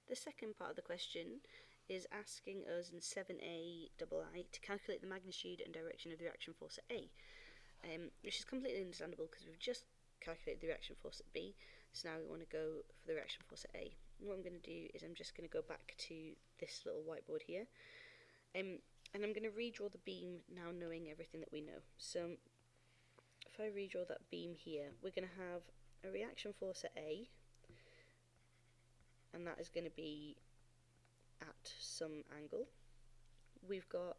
The second part of the question is asking us in 7a II to calculate the magnitude and direction of the reaction force at A, which is completely understandable because we've just calculated the reaction force at B, so now we want to go for the reaction force at A. And what I'm going to do is I'm just going to go back to this little whiteboard here, and I'm going to redraw the beam now knowing everything that we know. So if I redraw that beam here, we're going to have a reaction force at A, and that is going to be at some angle. We've got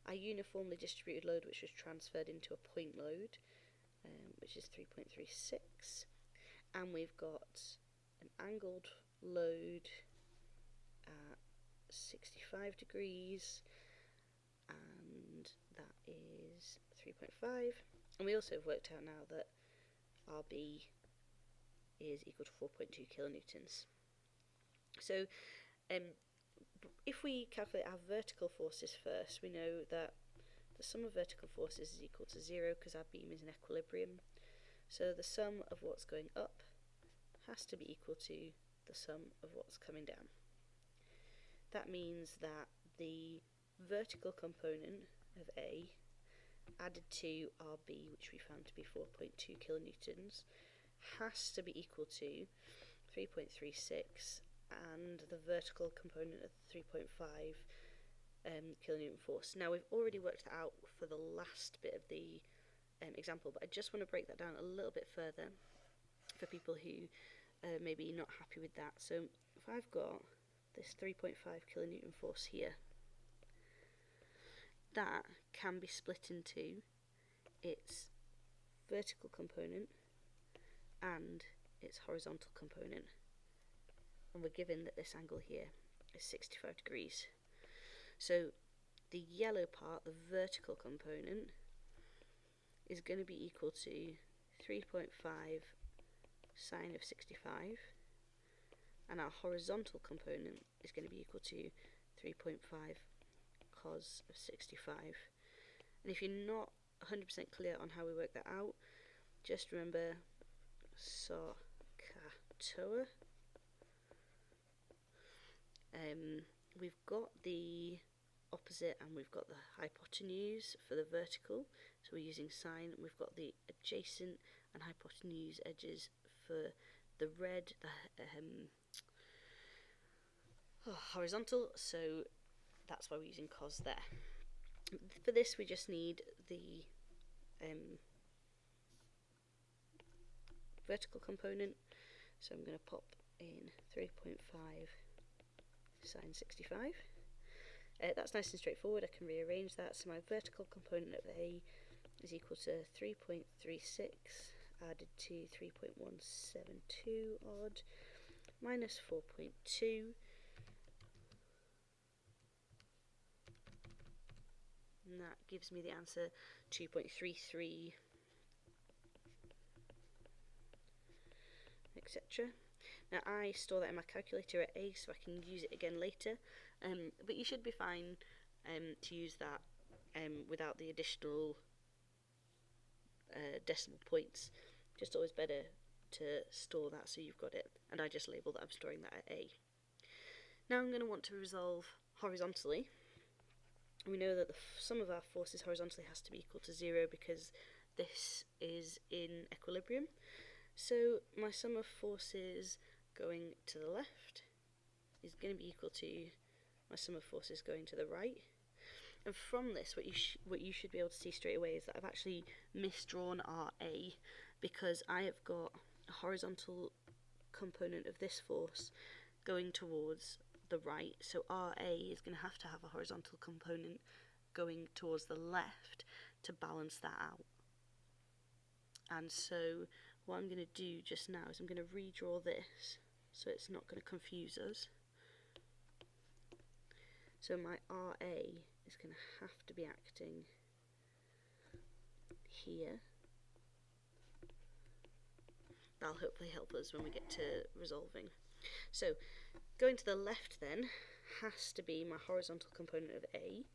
our uniformly distributed load, which was transferred into a point load, which is 3.36, and we've got an angled load at 65 degrees, and that is 3.5, and we also have worked out now that RB is equal to 4.2 kilonewtons. So if we calculate our vertical forces first, we know that the sum of vertical forces is equal to 0 because our beam is in equilibrium. So the sum of what's going up has to be equal to the sum of what's coming down. That means that the vertical component of A added to RB, which we found to be 4.2 kilonewtons, has to be equal to 3.36 and the vertical component of 3.5 kilonewton force. Now we've already worked that out for the last bit of the example, but I just want to break that down a little bit further for people who may be not happy with that. So if I've got this 3.5 kilonewton force here, that can be split into its vertical component and its horizontal component, and we're given that this angle here is 65 degrees. So the yellow part, the vertical component, is going to be equal to 3.5 sine of 65, and our horizontal component is going to be equal to 3.5 cos of 65. And if you're not 100% clear on how we work that out, just remember SOHCAHTOA. We've got the opposite and we've got the hypotenuse for the vertical, so we're using sine. We've got the adjacent and hypotenuse edges for the red, the horizontal, so that's why we're using cos there. For this we just need the vertical component, so I'm going to pop in 3.5 sine 65. That's nice and straightforward. I can rearrange that. So my vertical component of A is equal to 3.36 added to 3.172 odd minus 4.2, and that gives me the answer 2.33, etc. Now I store that in my calculator at A so I can use it again later, but you should be fine to use that without the additional decimal points. Just always better to store that so you've got it, and I just label that I'm storing that at A. Now I'm going to want to resolve horizontally. We know that the sum of our forces horizontally has to be equal to 0 because this is in equilibrium. So my sum of forces going to the left is going to be equal to my sum of forces going to the right. And from this, what you should be able to see straight away is that I've actually misdrawn RA, because I have got a horizontal component of this force going towards the right, so RA is going to have a horizontal component going towards the left to balance that out. And so what I'm going to do just now is I'm going to redraw this so it's not going to confuse us. So my RA is going to have to be acting here. That'll hopefully help us when we get to resolving. So going to the left then has to be my horizontal component of A,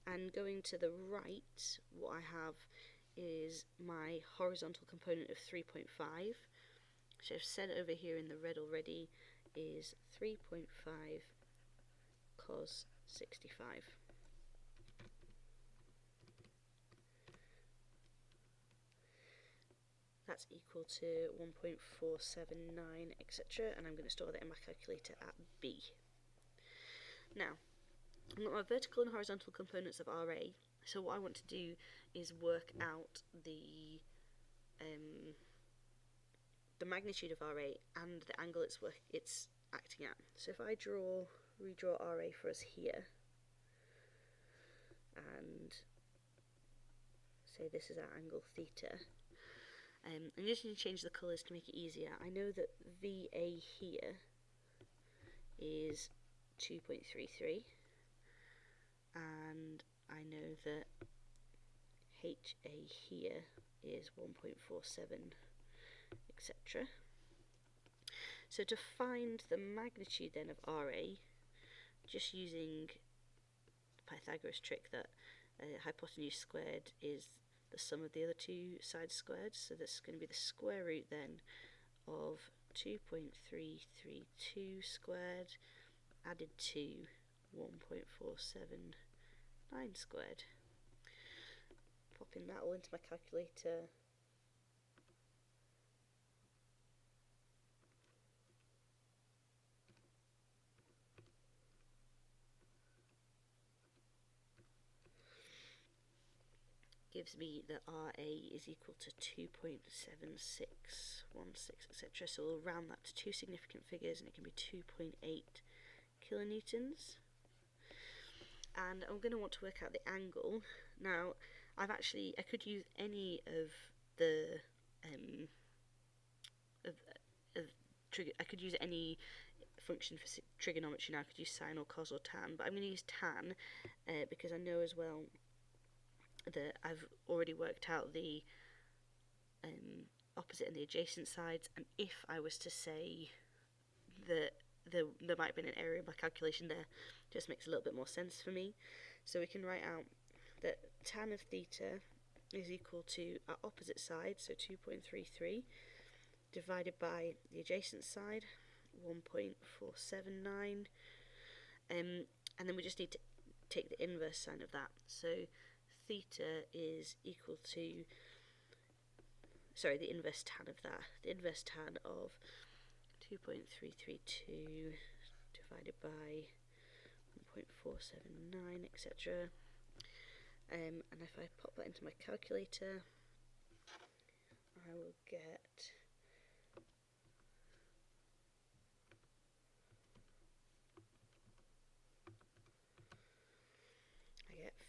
and going to the right, what I have is my horizontal component of 3.5, which I've said over here in the red already is 3.5 cos 65. That's equal to 1.479, etc. And I'm going to store that in my calculator at B. Now, I've got my vertical and horizontal components of RA. So what I want to do is work out the magnitude of RA and the angle it's acting at. So if I redraw RA for us here, and say this is our angle theta, I'm just going to change the colours to make it easier. I know that VA here is 2.33, and I know that HA here is 1.47, etc. So to find the magnitude then of RA, just using the Pythagoras trick that hypotenuse squared is the sum of the other two sides squared, so this is going to be the square root then of 2.332 squared added to 1.479 squared. Popping that all into my calculator. Gives me that RA is equal to 2.7616, etc. So we'll round that to two significant figures, and it can be 2.8 kilonewtons. And I'm going to want to work out the angle. Now, I could use any of the I could use any function for trigonometry now. I could use sine or cos or tan, but I'm going to use tan because I know as well that I've already worked out the opposite and the adjacent sides, and if I was to say that there might have been an error in my calculation there, just makes a little bit more sense for me. So we can write out that tan of theta is equal to our opposite side, so 2.33, divided by the adjacent side, 1.479, and then we just need to take the inverse sign of that. So theta is equal to, the inverse tan of that. The inverse tan of 2.332 divided by 1.479, etc. And if I pop that into my calculator, I will get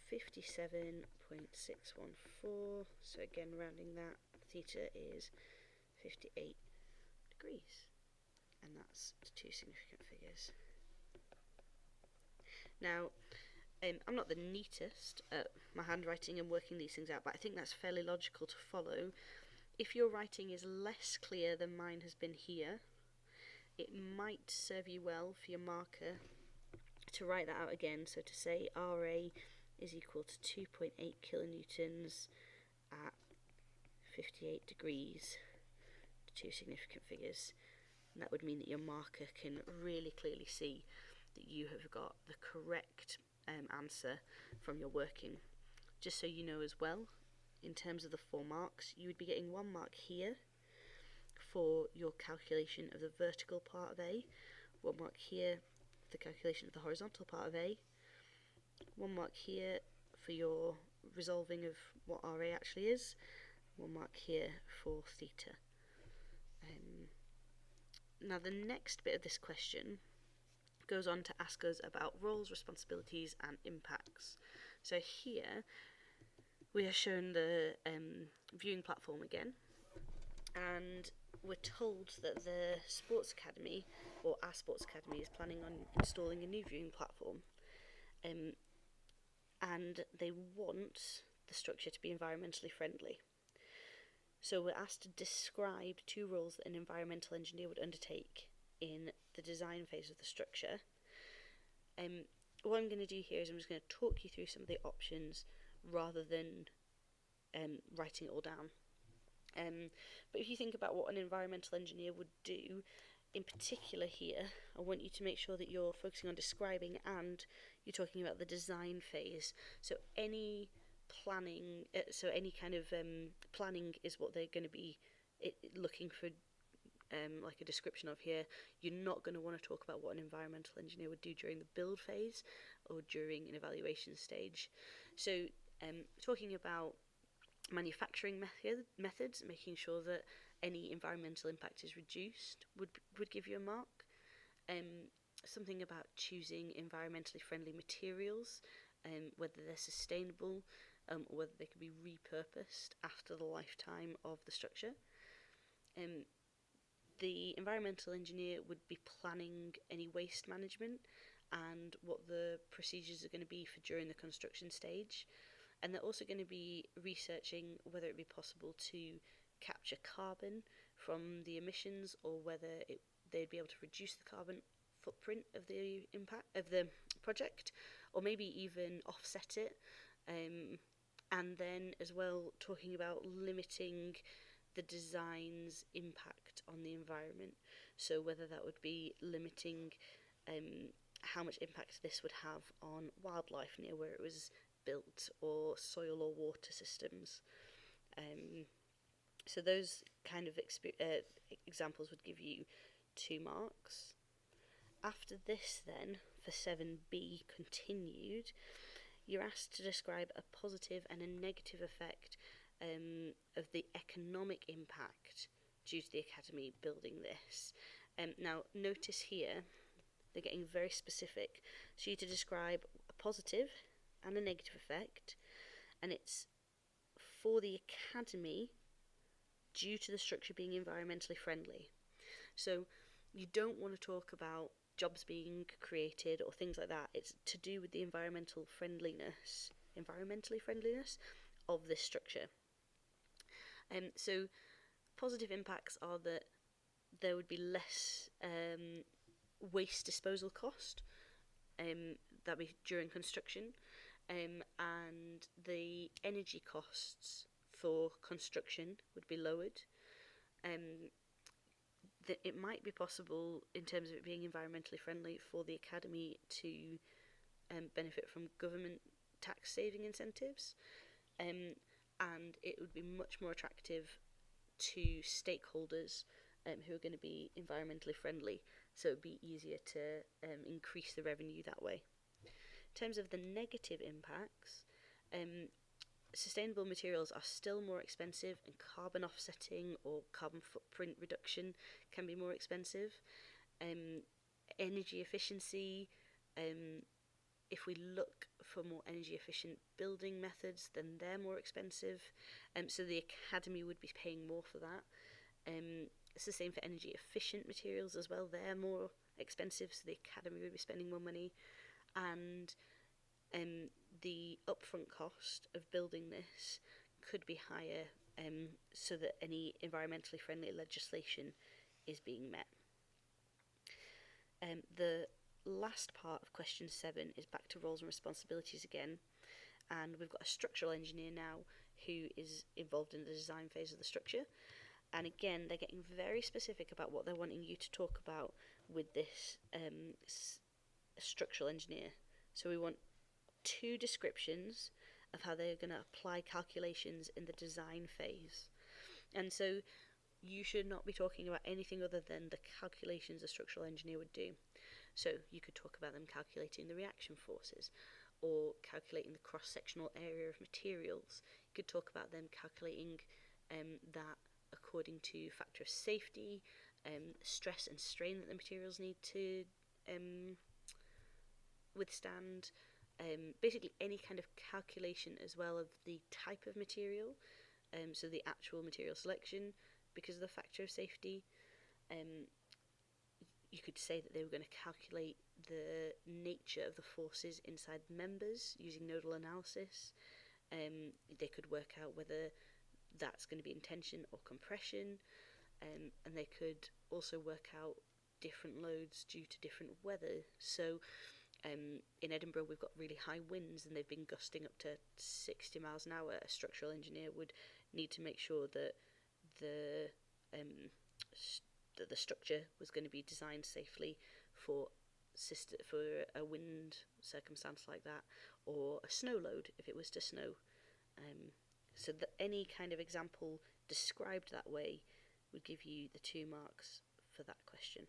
57.614. So again, rounding that, theta is 58 degrees, and that's two significant figures. Now, I'm not the neatest at my handwriting and working these things out, but I think that's fairly logical to follow. If your writing is less clear than mine has been here, it might serve you well for your marker to write that out again. So to say RA is equal to 2.8 kilonewtons at 58 degrees, two significant figures, and that would mean that your marker can really clearly see that you have got the correct answer from your working. Just so you know as well, in terms of the 4 marks, you would be getting 1 mark here for your calculation of the vertical part of A, 1 mark here for the calculation of the horizontal part of A, 1 mark here for your resolving of what RA actually is, 1 mark here for theta. Now the next bit of this question goes on to ask us about roles, responsibilities and impacts. So here we are shown the viewing platform again, and we're told that the Sports Academy, or our Sports Academy, is planning on installing a new viewing platform, and they want the structure to be environmentally friendly. So we're asked to describe 2 roles that an environmental engineer would undertake in the design phase of the structure. What I'm going to do here is I'm just going to talk you through some of the options rather than writing it all down. But if you think about what an environmental engineer would do, in particular here, I want you to make sure that you're focusing on describing and you're talking about the design phase. So any planning, any kind of planning is what they're going to be looking for, like a description of here. You're not going to want to talk about what an environmental engineer would do during the build phase or during an evaluation stage. So talking about manufacturing methods, making sure that any environmental impact is reduced would give you a mark. Something about choosing environmentally friendly materials, whether they're sustainable or whether they can be repurposed after the lifetime of the structure. The environmental engineer would be planning any waste management and what the procedures are going to be for during the construction stage. And they're also going to be researching whether it be possible to capture carbon from the emissions, or whether they'd be able to reduce the carbon footprint of the impact of the project, or maybe even offset it. And then as well, talking about limiting the design's impact on the environment. So whether that would be limiting how much impact this would have on wildlife near where it was built, or soil or water systems. So those kind of examples would give you 2 marks. After this then, for 7b continued, you're asked to describe a positive and a negative effect of the economic impact due to the academy building this. Now notice here, they're getting very specific. So you to describe a positive and a negative effect, and it's for the academy due to the structure being environmentally friendly. So you don't want to talk about jobs being created or things like that. It's to do with the environmentally friendliness of this structure. So positive impacts are that there would be less waste disposal cost that be during construction, and the energy costs for construction would be lowered. That it might be possible, in terms of it being environmentally friendly, for the academy to benefit from government tax saving incentives, and it would be much more attractive to stakeholders who are going to be environmentally friendly, so it would be easier to increase the revenue that way. In terms of the negative impacts, sustainable materials are still more expensive, and carbon offsetting or carbon footprint reduction can be more expensive. Energy efficiency, if we look for more energy efficient building methods, then they're more expensive, so the academy would be paying more for that. It's the same for energy efficient materials as well, they're more expensive, so the academy would be spending more money. And the upfront cost of building this could be higher, so that any environmentally friendly legislation is being met. The last part of question 7 is back to roles and responsibilities again, and we've got a structural engineer now who is involved in the design phase of the structure, and again they're getting very specific about what they're wanting you to talk about with this structural engineer. So we want 2 descriptions of how they're going to apply calculations in the design phase. And so you should not be talking about anything other than the calculations a structural engineer would do. So you could talk about them calculating the reaction forces, or calculating the cross-sectional area of materials. You could talk about them calculating that according to factor of safety, stress and strain that the materials need to withstand. Basically any kind of calculation as well of the type of material, so the actual material selection because of the factor of safety. You could say that they were going to calculate the nature of the forces inside members using nodal analysis. They could work out whether that's going to be in tension or compression, and they could also work out different loads due to different weather. So in Edinburgh we've got really high winds and they've been gusting up to 60 miles an hour. A structural engineer would need to make sure that the that the structure was going to be designed safely for a wind circumstance like that, or a snow load if it was to snow. So that any kind of example described that way would give you the 2 marks for that question.